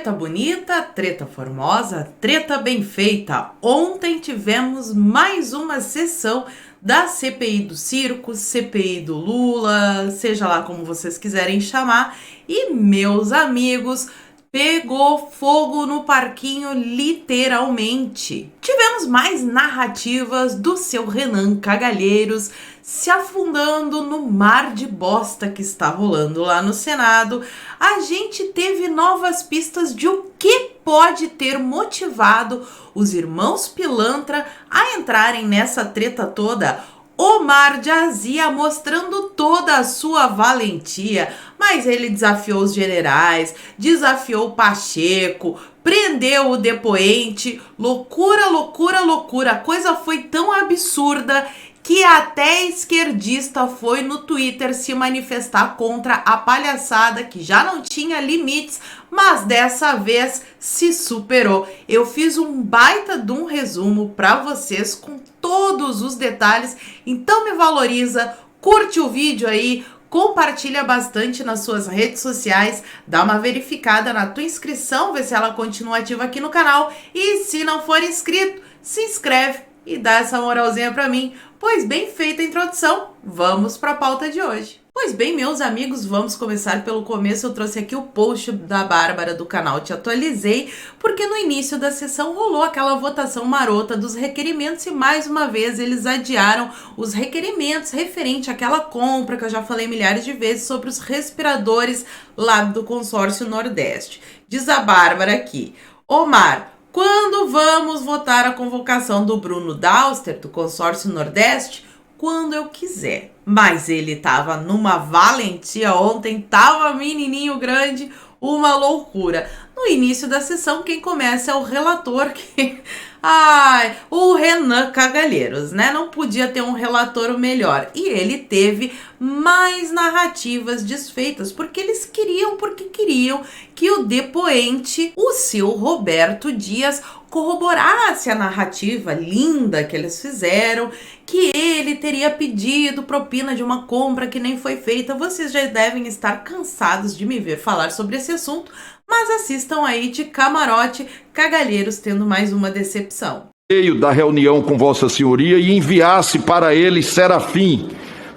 Treta bonita, treta formosa, treta bem feita. Ontem tivemos mais uma sessão da CPI do circo, CPI do Lula, seja lá como vocês quiserem chamar. E, meus amigos, pegou fogo no parquinho, literalmente. Tivemos mais narrativas do seu Renan Cagalheiros se afundando no mar de bosta que está rolando lá no Senado. A gente teve novas pistas de o que pode ter motivado os irmãos Pilantra a entrarem nessa treta toda. Omar Jazia mostrando toda a sua valentia, mas ele desafiou os generais, desafiou o Pacheco, prendeu o depoente. Loucura, loucura, loucura. A coisa foi tão absurda que até esquerdista foi no Twitter se manifestar contra a palhaçada, que já não tinha limites, mas dessa vez se superou. Eu fiz um baita de um resumo para vocês com todos os detalhes, então me valoriza, curte o vídeo aí, compartilha bastante nas suas redes sociais, dá uma verificada na tua inscrição, vê se ela continua ativa aqui no canal, e se não for inscrito, se inscreve e dá essa moralzinha pra mim. Pois bem, feita a introdução, vamos para a pauta de hoje. Pois bem, meus amigos, vamos começar pelo começo. Eu trouxe aqui o post da Bárbara do canal Te Atualizei, porque no início da sessão rolou aquela votação marota dos requerimentos e mais uma vez eles adiaram os requerimentos referente àquela compra que eu já falei milhares de vezes sobre os respiradores lá do consórcio Nordeste. Diz a Bárbara aqui: Omar, quando vamos votar a convocação do Bruno Dauster, do consórcio Nordeste? Quando eu quiser. Mas ele tava numa valentia ontem, tava menininho grande, uma loucura. No início da sessão, quem começa é o relator, que... Ai, o Renan Cagalheiros, né? Não podia ter um relator melhor. E ele teve mais narrativas desfeitas, porque queriam que o depoente, o seu Roberto Dias, corroborasse a narrativa linda que eles fizeram, que ele teria pedido propina de uma compra que nem foi feita. Vocês já devem estar cansados de me ver falar sobre esse assunto, mas assistam aí de camarote Cagalheiros tendo mais uma decepção. Veio da reunião com Vossa Senhoria e enviasse para ele Serafim,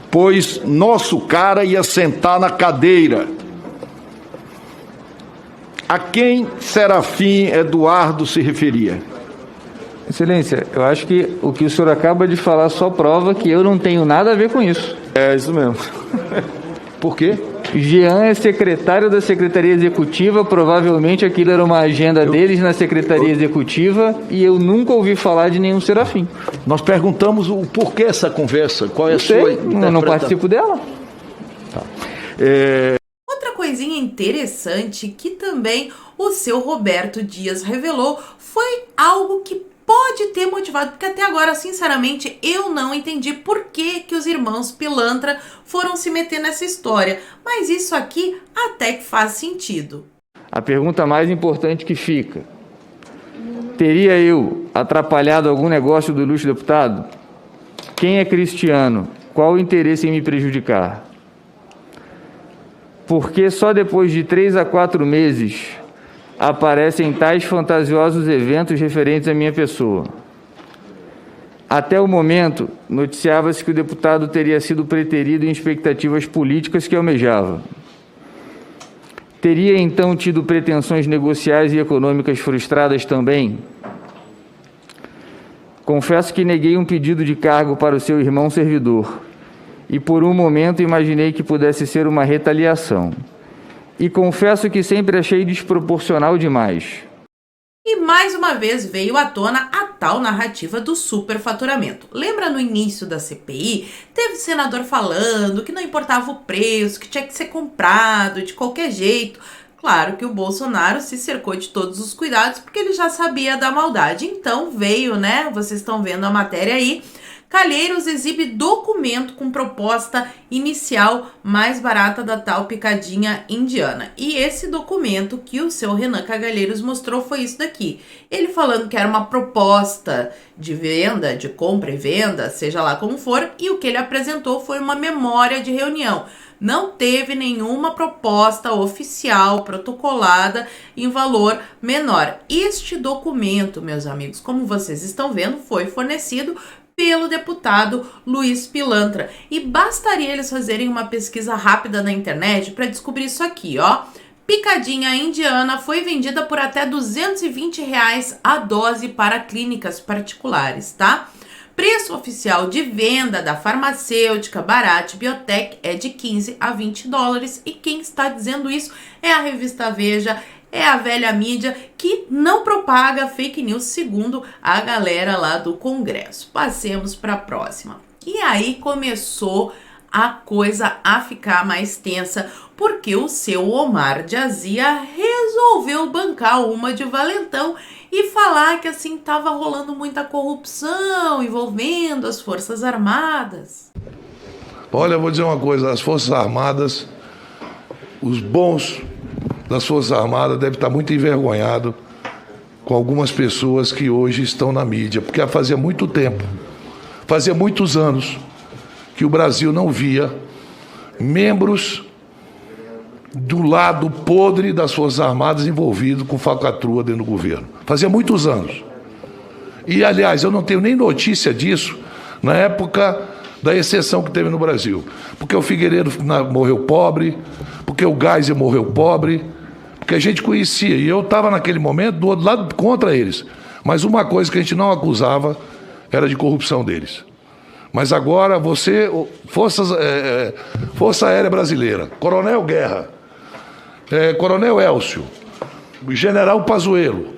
pois nosso cara ia sentar na cadeira. A quem Serafim Eduardo se referia? Excelência, eu acho que o que o senhor acaba de falar só prova que eu não tenho nada a ver com isso. É isso mesmo. Por quê? Jean é secretário da Secretaria Executiva, provavelmente aquilo era uma agenda deles na Secretaria Executiva e eu nunca ouvi falar de nenhum Serafim. Nós perguntamos o porquê essa conversa, qual é a sua interpretação? Eu não participo dela. Tá. Outra coisinha interessante que também o seu Roberto Dias revelou foi algo que pode ter motivado, porque até agora, sinceramente, eu não entendi por que os irmãos Pilantra foram se meter nessa história. Mas isso aqui até que faz sentido. A pergunta mais importante que fica: teria eu atrapalhado algum negócio do ilustre deputado? Quem é Cristiano? Qual o interesse em me prejudicar? Porque só depois de 3 a 4 meses aparecem tais fantasiosos eventos referentes à minha pessoa. Até o momento, noticiava-se que o deputado teria sido preterido em expectativas políticas que almejava. Teria então tido pretensões negociais e econômicas frustradas também? Confesso que neguei um pedido de cargo para o seu irmão servidor, e por um momento imaginei que pudesse ser uma retaliação. E confesso que sempre achei desproporcional demais. E mais uma vez veio à tona a tal narrativa do superfaturamento. Lembra no início da CPI? Teve senador falando que não importava o preço, que tinha que ser comprado de qualquer jeito. Claro que o Bolsonaro se cercou de todos os cuidados porque ele já sabia da maldade. Então veio, né? Vocês estão vendo a matéria aí. Calheiros exibe documento com proposta inicial mais barata da tal picadinha indiana. E esse documento que o seu Renan Calheiros mostrou foi isso daqui. Ele falando que era uma proposta de venda, de compra e venda, seja lá como for, e o que ele apresentou foi uma memória de reunião. Não teve nenhuma proposta oficial protocolada em valor menor. Este documento, meus amigos, como vocês estão vendo, foi fornecido pelo deputado Luiz Pilantra. E bastaria eles fazerem uma pesquisa rápida na internet para descobrir isso aqui, ó. Picadinha indiana foi vendida por até R$ 220 a dose para clínicas particulares, tá? Preço oficial de venda da farmacêutica Bharat Biotech é de 15 a 20 dólares e quem está dizendo isso é a revista Veja, é a velha mídia que não propaga fake news segundo a galera lá do Congresso. Passemos para a próxima. E aí começou a coisa a ficar mais tensa porque o seu Omar de Azia resolveu bancar uma de valentão e falar que assim estava rolando muita corrupção envolvendo as Forças Armadas. Olha, eu vou dizer uma coisa, as Forças Armadas, os bons das Forças Armadas devem estar muito envergonhados com algumas pessoas que hoje estão na mídia, porque fazia muito tempo, fazia muitos anos que o Brasil não via membros do lado podre das Forças Armadas envolvidos com falcatrua dentro do governo. Fazia muitos anos. E, aliás, eu não tenho nem notícia disso na época da exceção que teve no Brasil. Porque o Figueiredo morreu pobre, porque o Geisel morreu pobre, porque a gente conhecia. E eu estava naquele momento do outro lado contra eles. Mas uma coisa que a gente não acusava era de corrupção deles. Mas agora você, Força Aérea Brasileira, Coronel Guerra, Coronel Elcio, General Pazuello,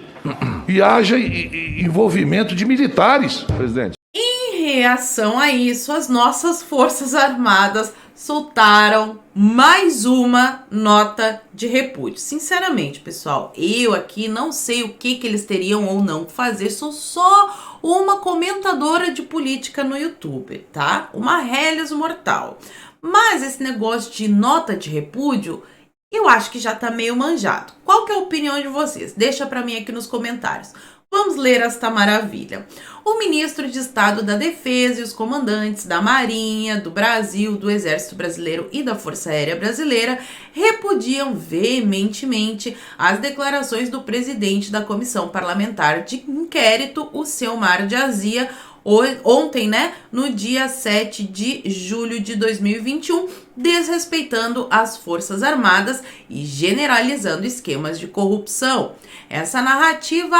e haja envolvimento de militares. Presidente. Em reação a isso, as nossas Forças Armadas soltaram mais uma nota de repúdio. Sinceramente, pessoal, eu aqui não sei o que eles teriam ou não que fazer, sou só uma comentadora de política no YouTube, tá? Uma reles mortal. Mas esse negócio de nota de repúdio, eu acho que já tá meio manjado. Qual que é a opinião de vocês? Deixa pra mim aqui nos comentários. Vamos ler esta maravilha. O ministro de Estado da Defesa e os comandantes da Marinha, do Brasil, do Exército Brasileiro e da Força Aérea Brasileira repudiam veementemente as declarações do presidente da Comissão Parlamentar de Inquérito, o seu Omar de Azia, ontem, né, no dia 7 de julho de 2021, desrespeitando as Forças Armadas e generalizando esquemas de corrupção. Essa narrativa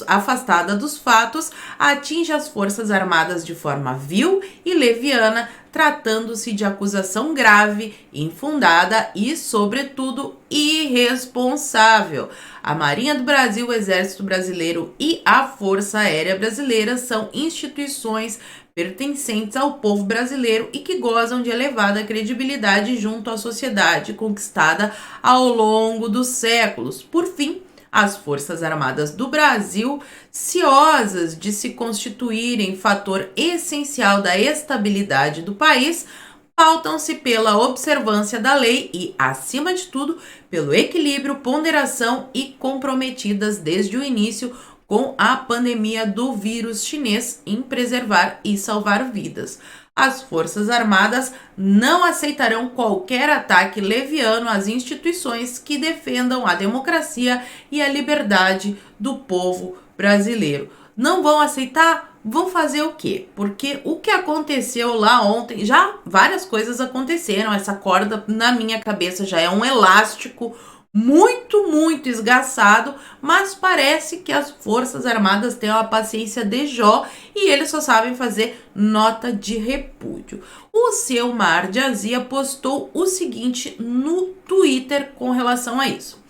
afastada dos fatos atinge as Forças Armadas de forma vil e leviana, tratando-se de acusação grave, infundada e, sobretudo, irresponsável. A Marinha do Brasil, o Exército Brasileiro e a Força Aérea Brasileira são instituições pertencentes ao povo brasileiro e que gozam de elevada credibilidade junto à sociedade conquistada ao longo dos séculos. Por fim, as Forças Armadas do Brasil, ciosas de se constituírem fator essencial da estabilidade do país, pautam-se pela observância da lei e, acima de tudo, pelo equilíbrio, ponderação e comprometidas desde o início com a pandemia do vírus chinês em preservar e salvar vidas. As Forças Armadas não aceitarão qualquer ataque leviano às instituições que defendam a democracia e a liberdade do povo brasileiro. Não vão aceitar? Vão fazer o quê? Porque o que aconteceu lá ontem, já várias coisas aconteceram. Essa corda na minha cabeça já é um elástico muito esgaçado, mas parece que as Forças Armadas têm uma paciência de Jó e eles só sabem fazer nota de repúdio. O seu Omar de Azia postou o seguinte no Twitter com relação a isso.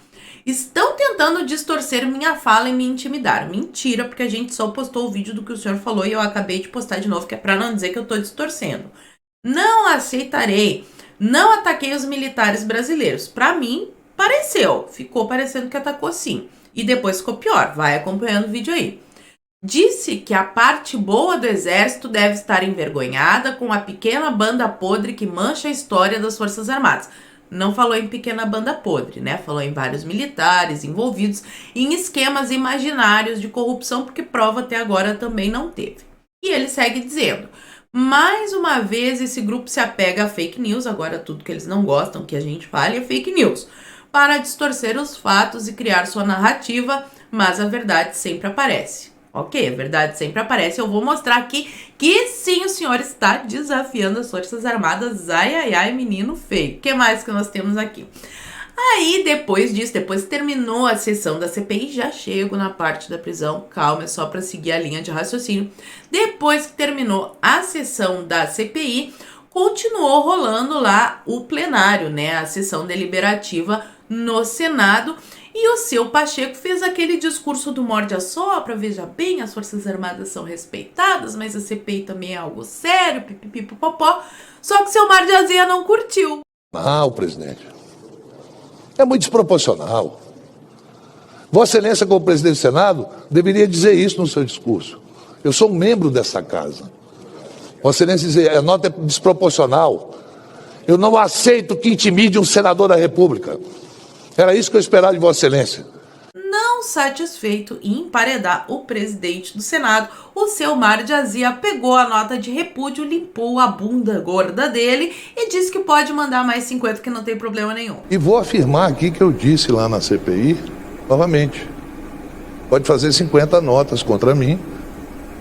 Estão tentando distorcer minha fala e me intimidar. Mentira, porque a gente só postou o vídeo do que o senhor falou e eu acabei de postar de novo, que é para não dizer que eu tô distorcendo. Não aceitarei. Não ataquei os militares brasileiros. Para mim, ficou parecendo que atacou sim. E depois ficou pior. Vai acompanhando o vídeo aí. Disse que a parte boa do exército deve estar envergonhada com a pequena banda podre que mancha a história das Forças Armadas. Não falou em pequena banda podre, né? Falou em vários militares envolvidos em esquemas imaginários de corrupção, porque prova até agora também não teve. E ele segue dizendo: mais uma vez esse grupo se apega a fake news, agora tudo que eles não gostam que a gente fale é fake news, para distorcer os fatos e criar sua narrativa, mas a verdade sempre aparece. Ok, a verdade sempre aparece. Eu vou mostrar aqui que sim, o senhor está desafiando as Forças Armadas. Ai, ai, ai, menino feio. O que mais que nós temos aqui? Aí, depois disso, depois que terminou a sessão da CPI, já chego na parte da prisão. Calma, é só para seguir a linha de raciocínio. Depois que terminou a sessão da CPI, continuou rolando lá o plenário, né? A sessão deliberativa no Senado. E o seu Pacheco fez aquele discurso do morde-a-sopra, veja bem, as Forças Armadas são respeitadas, mas a CPI também é algo sério, pipipipopopó. Só que o seu Mar de Azia não curtiu. Não, presidente. É muito desproporcional. Vossa Excelência, como presidente do Senado, deveria dizer isso no seu discurso. Eu sou um membro dessa casa. Vossa Excelência dizer, a nota é desproporcional. Eu não aceito que intimide um senador da República. Era isso que eu esperava de Vossa Excelência. Não satisfeito em emparedar o presidente do Senado, o seu Mar de Azia pegou a nota de repúdio, limpou a bunda gorda dele e disse que pode mandar mais 50, que não tem problema nenhum. E vou afirmar aqui que eu disse lá na CPI, novamente. Pode fazer 50 notas contra mim,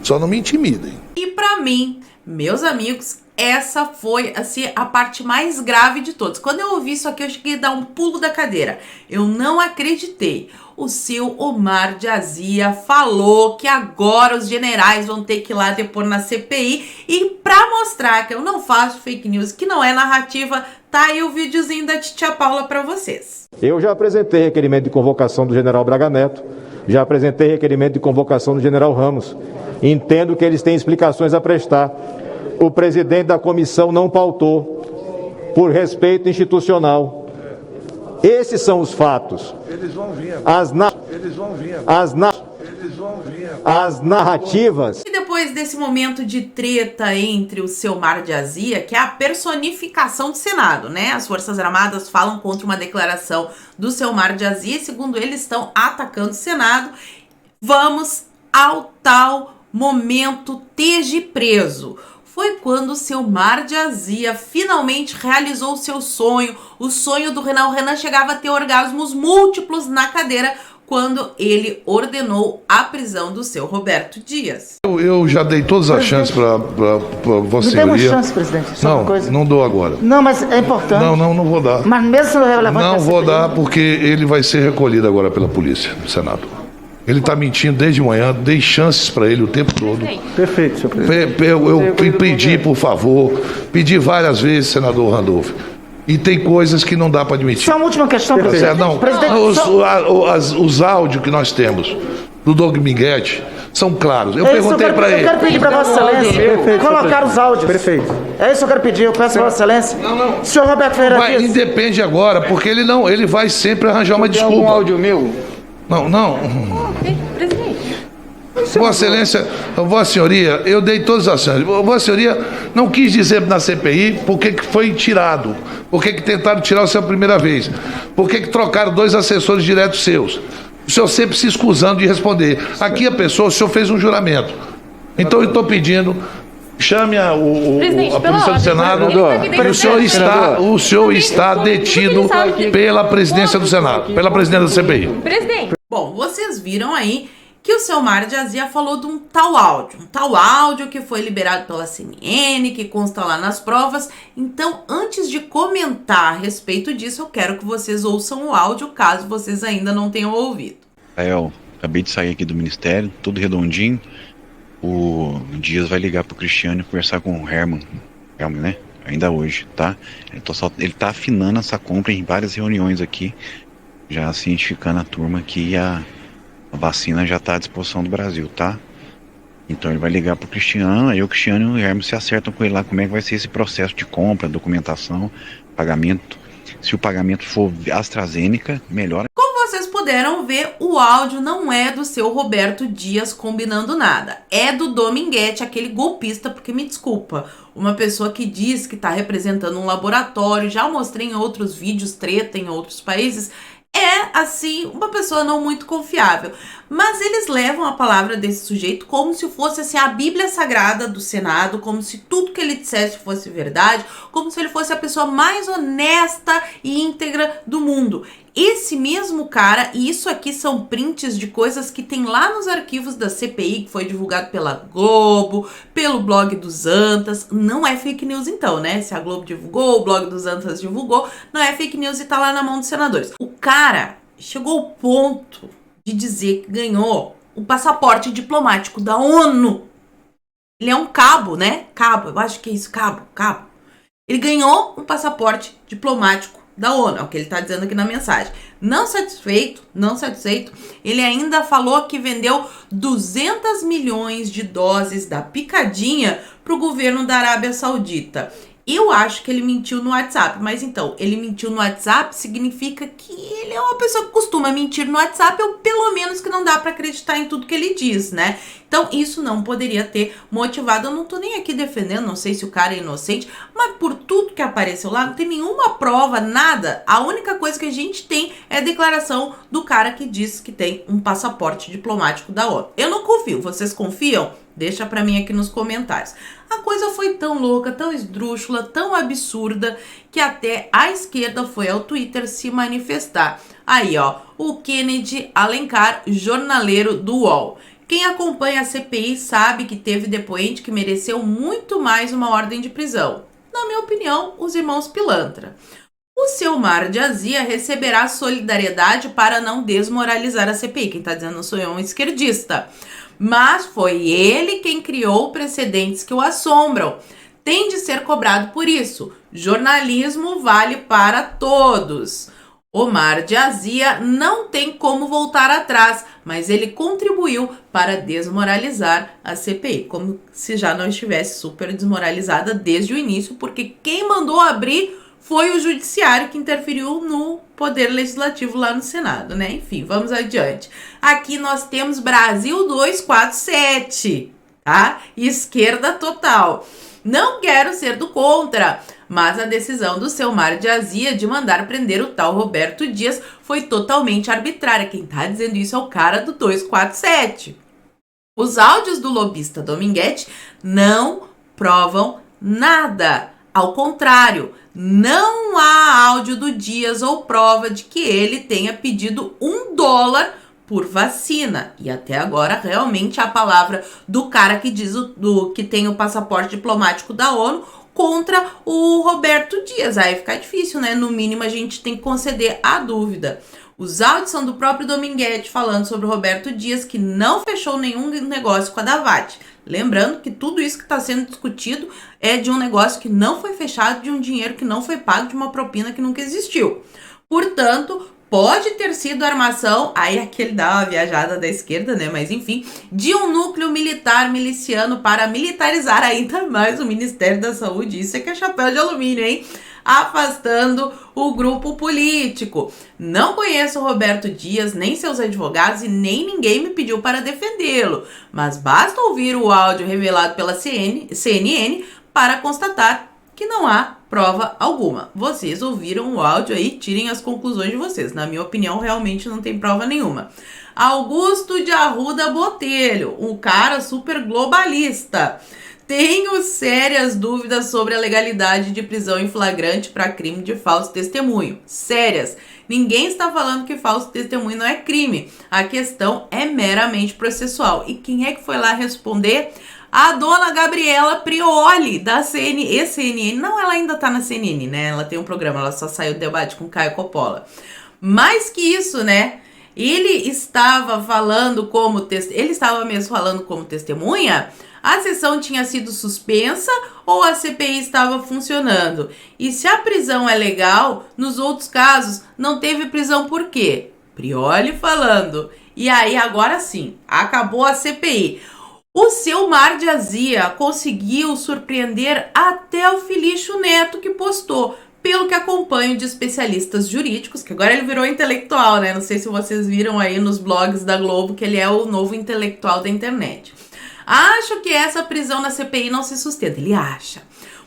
só não me intimidem. E pra mim, meus amigos, essa foi, assim, a parte mais grave de todos. Quando eu ouvi isso aqui, eu cheguei a dar um pulo da cadeira. Eu não acreditei. O seu Omar de Azia falou que agora os generais vão ter que ir lá depor na CPI. E pra mostrar que eu não faço fake news, que não é narrativa, tá aí o videozinho da Titia Paula pra vocês. Eu já apresentei requerimento de convocação do general Braga Neto. Já apresentei requerimento de convocação do general Ramos. Entendo que eles têm explicações a prestar. O presidente da comissão não pautou, por respeito institucional. Esses são os fatos. Eles vão vir. As narrativas. E depois desse momento de treta entre o seu Mar de Azia, que é a personificação do Senado, né? As Forças Armadas falam contra uma declaração do seu Mar de Azia e, segundo eles, estão atacando o Senado. Vamos ao tal momento esteja preso. Foi quando o seu Mar de Azia finalmente realizou o seu sonho, o sonho do Renan. O Renan chegava a ter orgasmos múltiplos na cadeira quando ele ordenou a prisão do seu Roberto Dias. Eu já dei todas as chances para Vossa Senhoria. Me dê uma chance, presidente. Só uma coisa. Não dou agora. Não, mas é importante. Não vou dar. Mas mesmo se não é relevante... Não vou dar porque ele vai ser recolhido agora pela polícia do Senado. Ele está mentindo desde manhã, dei chances para ele o tempo todo. Perfeito, senhor presidente. Eu pedi, por favor, pedi várias vezes, senador Randolph. E tem coisas que não dá para admitir. Só uma última questão, presidente. Não, os áudios que nós temos do Doug Minguete são claros. Eu perguntei para ele. Eu quero pedir para Vossa Excelência colocar os áudios. Perfeito. É isso que eu quero pedir, eu peço a Vossa Excelência. Não. Senhor Roberto Ferreira Dias. Independe agora, porque ele vai sempre arranjar uma desculpa. Tem algum áudio meu? Não. Vossa Excelência, Vossa Senhoria, eu dei todas as chances. Vossa Senhoria não quis dizer na CPI por que foi tirado, por que tentaram tirar o senhor a primeira vez, por que trocaram 2 assessores diretos seus. O senhor sempre se escusando de responder. Aqui o senhor fez um juramento. Então eu estou pedindo, chame a polícia do Senado. O senhor está detido pela presidência do Senado, pela presidência da CPI. Presidente. Bom, vocês viram aí que o seu Mar de Azia falou de um tal áudio que foi liberado pela CNN, que consta lá nas provas. Então, antes de comentar a respeito disso, eu quero que vocês ouçam o áudio, caso vocês ainda não tenham ouvido. Acabei de sair aqui do ministério, tudo redondinho. O Dias vai ligar pro Cristiano e conversar com o Herman, né? Ainda hoje, tá? Ele tá afinando essa compra em várias reuniões aqui, já cientificando a turma que a vacina já está à disposição do Brasil, tá? Então ele vai ligar pro Cristiano, aí o Cristiano e o Hermes se acertam com ele lá como é que vai ser esse processo de compra, documentação, pagamento. Se o pagamento for AstraZeneca, melhor. Como vocês puderam ver, o áudio não é do seu Roberto Dias combinando nada. É do Dominguete, aquele golpista, porque me desculpa, uma pessoa que diz que está representando um laboratório, já mostrei em outros vídeos, treta em outros países, é, assim, uma pessoa não muito confiável. Mas eles levam a palavra desse sujeito como se fosse, assim, a Bíblia Sagrada do Senado, como se tudo que ele dissesse fosse verdade, como se ele fosse a pessoa mais honesta e íntegra do mundo. Esse mesmo cara, e isso aqui são prints de coisas que tem lá nos arquivos da CPI, que foi divulgado pela Globo, pelo blog dos Antas. Não é fake news então, né? Se a Globo divulgou, o blog dos Antas divulgou, não é fake news e tá lá na mão dos senadores. O cara chegou ao ponto de dizer que ganhou o passaporte diplomático da ONU. Ele é um cabo, né? Cabo, eu acho que é isso, cabo. Ele ganhou um passaporte diplomático da ONU, é o que ele tá dizendo aqui na mensagem. Não satisfeito, ele ainda falou que vendeu 200 milhões de doses da picadinha pro governo da Arábia Saudita. Eu acho que ele mentiu no WhatsApp, mas então, ele mentiu no WhatsApp significa que ele é uma pessoa que costuma mentir no WhatsApp, ou pelo menos que não dá pra acreditar em tudo que ele diz, né? Então, isso não poderia ter motivado. Eu não tô nem aqui defendendo, não sei se o cara é inocente, mas por tudo que apareceu lá, não tem nenhuma prova, nada. A única coisa que a gente tem é a declaração do cara que diz que tem um passaporte diplomático da ONU. Eu não confio, vocês confiam? Deixa pra mim aqui nos comentários. A coisa foi tão louca, tão esdrúxula, tão absurda, que até a esquerda foi ao Twitter se manifestar. Aí, ó, o Kennedy Alencar, jornaleiro do UOL. Quem acompanha a CPI sabe que teve depoente que mereceu muito mais uma ordem de prisão. Na minha opinião, os irmãos Pilantra. O seu Mar de Azia receberá solidariedade para não desmoralizar a CPI. Quem tá dizendo sou eu, um esquerdista. Mas foi ele quem criou precedentes que o assombram. Tem de ser cobrado por isso. Jornalismo vale para todos. O Mar de Azia não tem como voltar atrás, mas ele contribuiu para desmoralizar a CPI, como se já não estivesse super desmoralizada desde o início, porque quem mandou abrir foi o judiciário que interferiu no poder legislativo lá no Senado, né? Enfim, vamos adiante. Aqui nós temos Brasil 247, tá? Esquerda total. Não quero ser do contra, mas a decisão do seu Mar de Azia de mandar prender o tal Roberto Dias foi totalmente arbitrária. Quem tá dizendo isso é o cara do 247. Os áudios do lobista Dominguete não provam nada. Ao contrário, não há áudio do Dias ou prova de que ele tenha pedido $1 por vacina. E até agora, realmente, a palavra do cara que diz que tem o passaporte diplomático da ONU contra o Roberto Dias. Aí fica difícil, né? No mínimo, a gente tem que conceder a dúvida. Os áudios são do próprio Dominguete falando sobre o Roberto Dias, que não fechou nenhum negócio com a Davat. Lembrando que tudo isso que está sendo discutido é de um negócio que não foi fechado, de um dinheiro que não foi pago, de uma propina que nunca existiu. Portanto, pode ter sido armação, aí aqui ele dá uma viajada da esquerda, né? Mas enfim, de um núcleo militar miliciano para militarizar ainda mais o Ministério da Saúde. Isso é que é chapéu de alumínio, hein? Afastando o grupo político. Não conheço o Roberto Dias, nem seus advogados e nem ninguém me pediu para defendê-lo, mas basta ouvir o áudio revelado pela CNN para constatar que não há prova alguma. Vocês ouviram o áudio aí, tirem as conclusões de vocês. Na minha opinião, realmente não tem prova nenhuma. Augusto de Arruda Botelho, um cara super globalista. Tenho sérias dúvidas sobre a legalidade de prisão em flagrante para crime de falso testemunho. Sérias. Ninguém está falando que falso testemunho não é crime. A questão é meramente processual. E quem é que foi lá responder? A dona Gabriela Prioli, da CNN. Não, ela ainda tá na CNN, né? Ela tem um programa, ela só saiu do debate com Caio Coppola. Mais que isso, né? Ele estava falando como testemunha? A sessão tinha sido suspensa ou a CPI estava funcionando? E se a prisão é legal, nos outros casos não teve prisão por quê? Prioli falando. E aí, agora sim, acabou a CPI. O seu Mar de Azia conseguiu surpreender até o Felício Neto, que postou: Pelo que acompanho de especialistas jurídicos, que agora ele virou intelectual, né? Não sei se vocês viram aí nos blogs da Globo que ele é o novo intelectual da internet. Acho que essa prisão na CPI não se sustenta. Ele acha.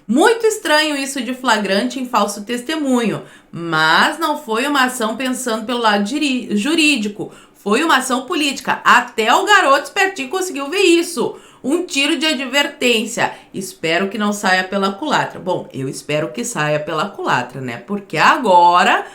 Muito estranho isso de flagrante em falso testemunho, mas não foi uma ação pensando pelo lado jurídico, foi uma ação política. Até o garoto espertinho conseguiu ver isso. Um tiro de advertência. Espero que não saia pela culatra. Bom, eu espero que saia pela culatra, né? Porque agora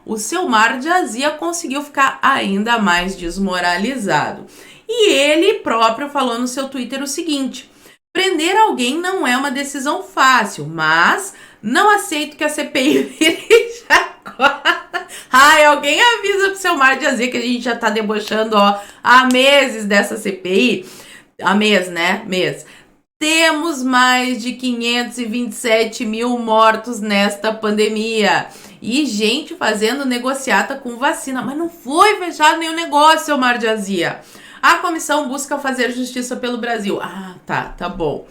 o seu Mar de Azia conseguiu ficar ainda mais desmoralizado. E ele próprio falou no seu Twitter o seguinte: prender alguém não é uma decisão fácil, mas não aceito que a CPI vire chacota. Ai, alguém avisa pro seu Mar de Azia que a gente já tá debochando, ó, há meses dessa CPI. Há mês, né? Mês. Temos mais de 527 mil mortos nesta pandemia. E gente fazendo negociata com vacina. Mas não foi fechado nenhum negócio, seu Mar de Azia. A comissão busca fazer justiça pelo Brasil. Ah, tá bom.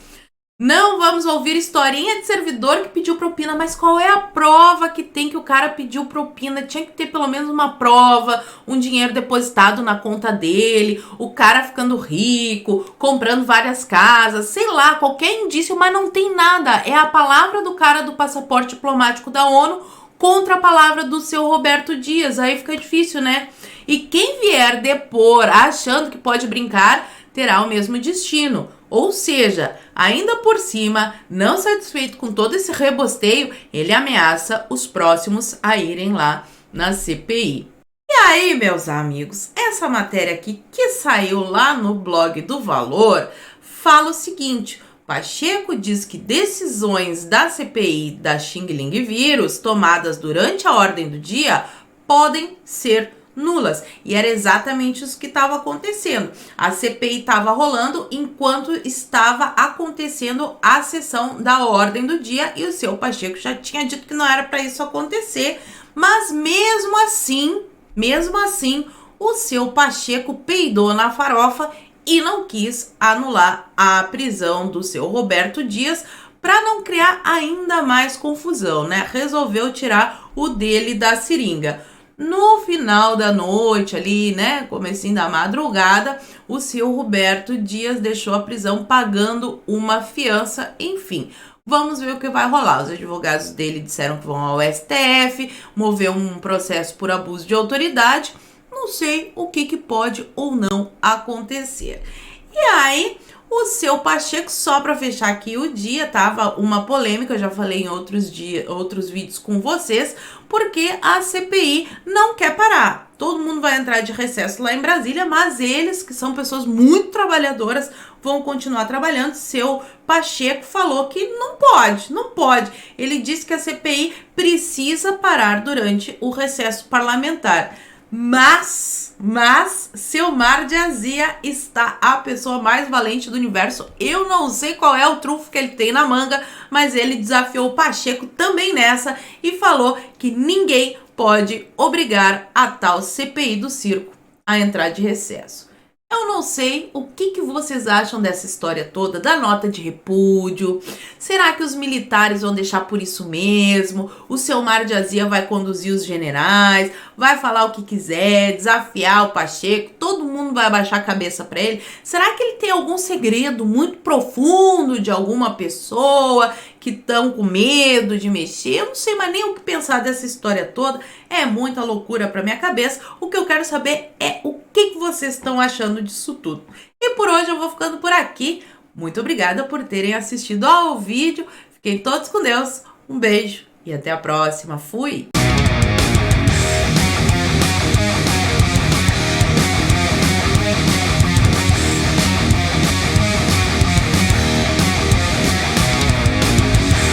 Não vamos ouvir historinha de servidor que pediu propina, mas qual é a prova que tem que o cara pediu propina? Tinha que ter pelo menos uma prova, um dinheiro depositado na conta dele, o cara ficando rico, comprando várias casas, sei lá, qualquer indício, mas não tem nada. É a palavra do cara do passaporte diplomático da ONU contra a palavra do seu Roberto Dias. Aí fica difícil, né? E quem vier depor achando que pode brincar, terá o mesmo destino. Ou seja, ainda por cima, não satisfeito com todo esse rebosteio, ele ameaça os próximos a irem lá na CPI. E aí, meus amigos, essa matéria aqui que saiu lá no blog do Valor fala o seguinte: Pacheco diz que decisões da CPI da Xing Ling vírus tomadas durante a ordem do dia podem ser nulas. E era exatamente isso que estava acontecendo. A CPI estava rolando enquanto estava acontecendo a sessão da ordem do dia e o seu Pacheco já tinha dito que não era para isso acontecer, mas mesmo assim, o seu Pacheco peidou na farofa e não quis anular a prisão do seu Roberto Dias para não criar ainda mais confusão, né? Resolveu tirar o dele da seringa. No final da noite ali, né, comecinho da madrugada, o seu Roberto Dias deixou a prisão pagando uma fiança, enfim. Vamos ver o que vai rolar. Os advogados dele disseram que vão ao STF, mover um processo por abuso de autoridade. Não sei o que pode ou não acontecer. E aí, o seu Pacheco, só para fechar aqui o dia, tava uma polêmica, eu já falei em outros vídeos com vocês, porque a CPI não quer parar. Todo mundo vai entrar de recesso lá em Brasília, mas eles, que são pessoas muito trabalhadoras, vão continuar trabalhando. Seu Pacheco falou que não pode. Ele disse que a CPI precisa parar durante o recesso parlamentar. Mas seu Mar de Azia está a pessoa mais valente do universo. Eu não sei qual é o trunfo que ele tem na manga, mas ele desafiou o Pacheco também nessa e falou que ninguém pode obrigar a tal CPI do circo a entrar de recesso. Eu não sei o que vocês acham dessa história toda, da nota de repúdio. Será que os militares vão deixar por isso mesmo? O seu Mar de Azia vai conduzir os generais, vai falar o que quiser, desafiar o Pacheco, todo mundo vai abaixar a cabeça para ele? Será que ele tem algum segredo muito profundo de alguma pessoa que estão com medo de mexer? Eu não sei mais nem o que pensar dessa história toda. É muita loucura para minha cabeça. O que eu quero saber é o que vocês estão achando disso tudo. E por hoje eu vou ficando por aqui. Muito obrigada por terem assistido ao vídeo. Fiquem todos com Deus. Um beijo e até a próxima. Fui!